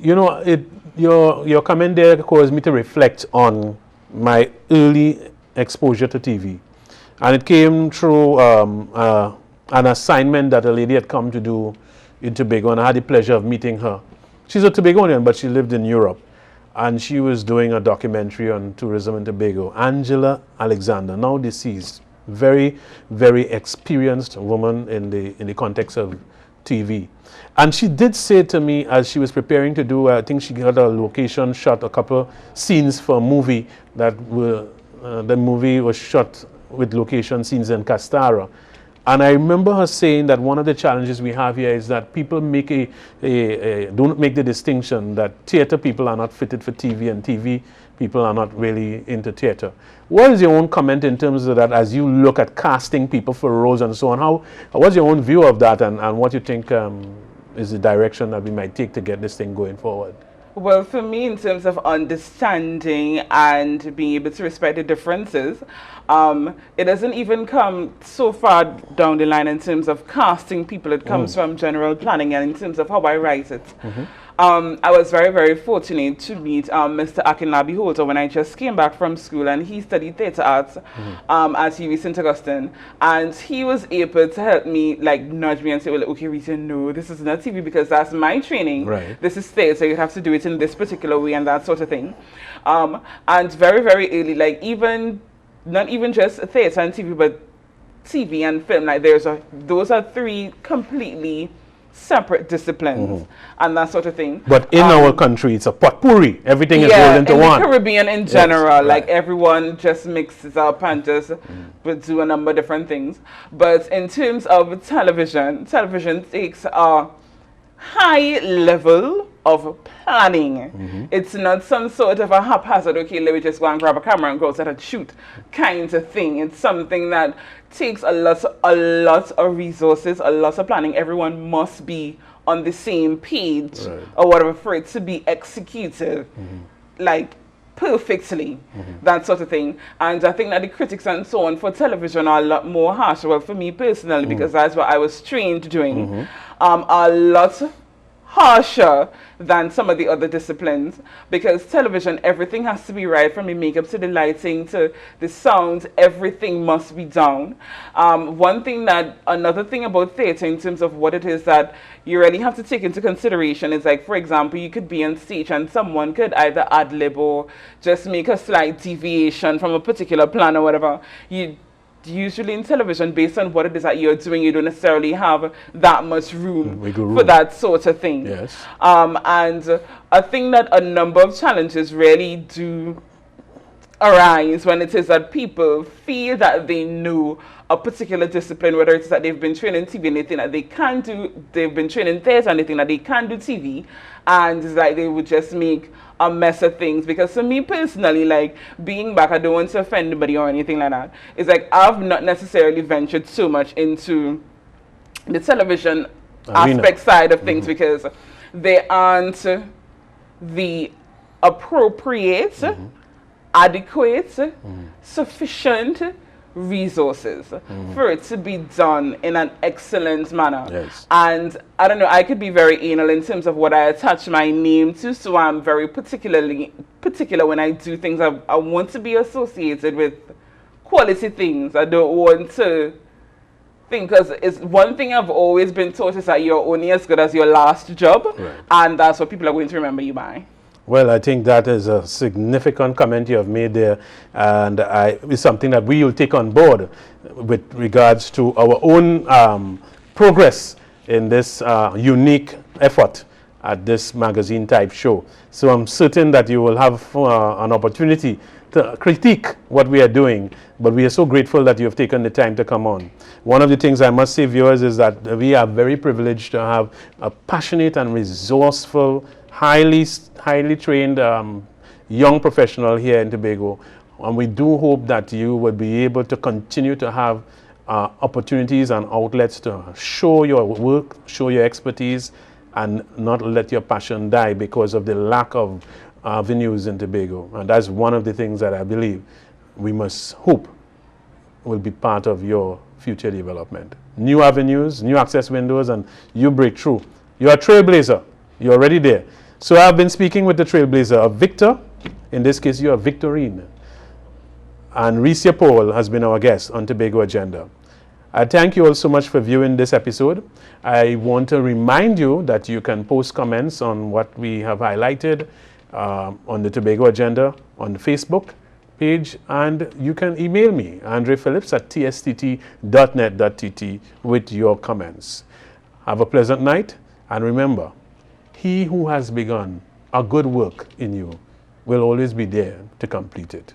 You know, your comment there caused me to reflect on my early exposure to TV. And it came through an assignment that a lady had come to do in Tobago, and I had the pleasure of meeting her. She's a Tobagonian, but she lived in Europe. And she was doing a documentary on tourism in Tobago. Angela Alexander, now deceased, very, very experienced woman in the context of TV. And she did say to me as she was preparing to do, I think she got a location shot, a couple scenes for a movie that were, the movie was shot with location scenes in Castara. And I remember her saying that one of the challenges we have here is that people make don't make the distinction that theater people are not fitted for TV and TV people are not really into theater. What is your own comment in terms of that as you look at casting people for roles and so on? What's your own view of that and what you think is the direction that we might take to get this thing going forward? Well, for me, in terms of understanding and being able to respect the differences, it doesn't even come so far down the line in terms of casting people. It comes from general planning and in terms of how I write it. I was very, very fortunate to meet Mr. Akinlabi Holter when I just came back from school, and he studied theatre arts at UW St. Augustine, and he was able to help me, like, nudge me and say, well, okay, Rita, no, this is not TV because that's my training. Right. This is theatre, so you have to do it in this particular way and that sort of thing. And very, very early, like, not even just theatre and TV, but TV and film, like, those are three completely separate disciplines and that sort of thing. But in our country, it's a potpourri. Everything is rolled into one. In the Caribbean in general, like everyone just mixes up and just do a number of different things. But in terms of television takes a high level of planning. It's not some sort of a haphazard, okay, let me just go and grab a camera and go outside and shoot kind of thing. It's something that takes a lot of resources, a lot of planning. Everyone must be on the same page or whatever for it to be executed like perfectly, that sort of thing. And I think that the critics and so on for television are a lot more harsh. Well, for me personally, because that's what I was trained doing, a lot harsher than some of the other disciplines, because television, everything has to be right, from the makeup to the lighting to the sound, everything must be done. Another thing about theatre in terms of what it is that you really have to take into consideration is, like, for example, you could be on stage and someone could either ad-lib or just make a slight deviation from a particular plan or whatever. Usually in television, based on what it is that you're doing, you don't necessarily have that much room for that sort of thing. Yes. And I think that a number of challenges really do arise when it is that people feel that they know a particular discipline, whether it's that they've been trained in TV and they think that they can do, they've been trained in theatre and they think that they can do TV, and it's like they would just make a mess of things. Because for me personally, like, being back, I don't want to offend anybody or anything like that. It's like I've not necessarily ventured so much into the television aspect side of things because they aren't the appropriate, adequate, sufficient resources for it to be done in an excellent manner. Yes. And I don't know, I could be very anal in terms of what I attach my name to, so I'm very particular when I do things. I want to be associated with quality things. I don't want to think, because it's one thing I've always been taught is that you're only as good as your last job, and that's what people are going to remember you by. Well, I think that is a significant comment you have made there, and it's something that we will take on board with regards to our own progress in this unique effort at this magazine type show. So I'm certain that you will have an opportunity to critique what we are doing, but we are so grateful that you have taken the time to come on. One of the things I must say, viewers, is that we are very privileged to have a passionate and resourceful, highly trained young professional here in Tobago, and we do hope that you will be able to continue to have opportunities and outlets to show your work, show your expertise, and not let your passion die because of the lack of venues in Tobago. And that's one of the things that I believe we must hope will be part of your future development. New avenues, new access windows, and you break through. You're a trailblazer. You're already there. So I've been speaking with the trailblazer of Victor. In this case, you are Victorine. And Ricia Paul has been our guest on Tobago Agenda. I thank you all so much for viewing this episode. I want to remind you that you can post comments on what we have highlighted on the Tobago Agenda on the Facebook page, and you can email me, andrephillips@tstT.net.tt, with your comments. Have a pleasant night, and remember, he who has begun a good work in you will always be there to complete it.